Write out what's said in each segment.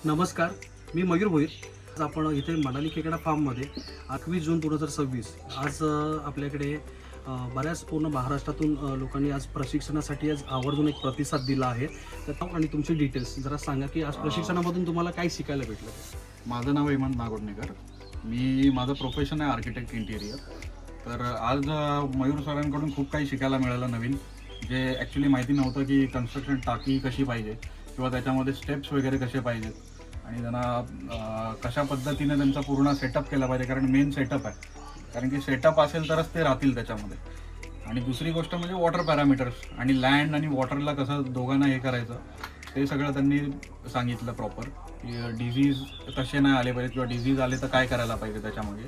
नमस्कार, मी मयूर भोईर. आज आपण इथे मनाली खेकडा फार्ममध्ये 21 जून 2026 आज आपल्याकडे बऱ्याच पूर्ण महाराष्ट्रातून लोकांनी आज प्रशिक्षणासाठी आज आवर्जून एक प्रतिसाद दिला आहे. तर नाव आणि तुमची डिटेल्स जरा सांगा की आज प्रशिक्षणामधून तुम्हाला काय शिकायला भेटलं. माझं नाव हेमंत नागोडणेकर. माझं प्रोफेशन आहे आर्किटेक्ट इंटिरियर. तर आज मयूर सरांकडून खूप काही शिकायला मिळालं नवीन, जे ॲक्च्युली माहिती नव्हतं की कन्स्ट्रक्शन टाकी कशी पाहिजे किंवा त्याच्यामध्ये स्टेप्स वगैरे कसे पाहिजेत आणि त्यांना कशा पद्धतीने त्यांचा पूर्ण सेटअप केला पाहिजे, कारण मेन सेटअप आहे. कारण की सेटअप असेल तरच ते राहतील त्याच्यामध्ये. आणि दुसरी गोष्ट म्हणजे वॉटर पॅरामीटर्स आणि लँड आणि वॉटरला कसं दोघांना हे करायचं ते सगळं त्यांनी सांगितलं प्रॉपर, की डिझीज कसे नाही आले पाहिजे किंवा डिझीज आले तर काय करायला पाहिजे त्याच्यामध्ये.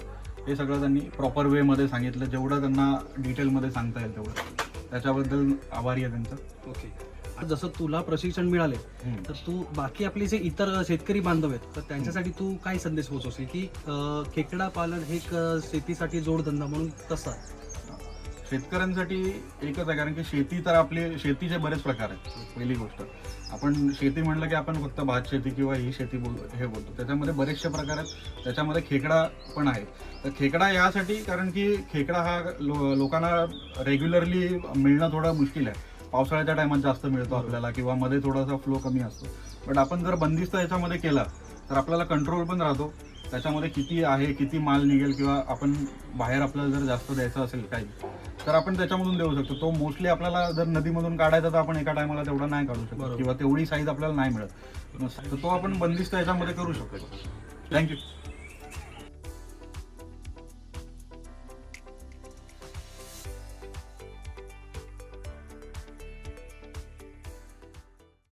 हे सगळं त्यांनी प्रॉपर वेमध्ये सांगितलं, जेवढं त्यांना डिटेलमध्ये सांगता येईल तेवढं. त्याच्याबद्दल आभारी आहे त्यांचं. ओके, जसं तुला प्रशिक्षण मिळाले तर तू बाकी आपले जे इतर शेतकरी बांधव आहेत तर त्यांच्यासाठी तू काय संदेश पोहोचवशील की खेकडा पालन हे एक शेतीसाठी जोडधंदा म्हणून कसं आहे? शेतकऱ्यांसाठी एकच आहे, कारण की शेती तर आपली शेतीचे बरेच प्रकार आहेत. पहिली गोष्ट, आपण शेती म्हणलं की आपण फक्त भात शेती किंवा ही शेती बोलतो. त्याच्यामध्ये बरेचसे प्रकार आहेत. त्याच्यामध्ये खेकडा पण आहे. तर खेकडा यासाठी, कारण की खेकडा हा लोकांना रेग्युलरली मिळणं थोडं मुश्किल आहे. पावसाळ्याच्या टायमात जास्त मिळतो आपल्याला किंवा मध्ये थोडासा फ्लो कमी असतो. बट आपण जर बंदिस्त याच्यामध्ये केला तर आपल्याला कंट्रोल पण राहतो. त्याच्यामध्ये किती आहे, किती माल निघेल, किंवा आपण बाहेर आपल्याला जर जास्त द्यायचं असेल काही तर आपण त्याच्यामधून देऊ शकतो. तो मोस्टली आपल्याला जर नदीमधून काढायचा तर आपण एका टायमाला तेवढा नाही काढू शकतो किंवा तेवढी साईज आपल्याला नाही मिळत. तर तो आपण बंदिस्त याच्यामध्ये करू शकतो. थँक्यू.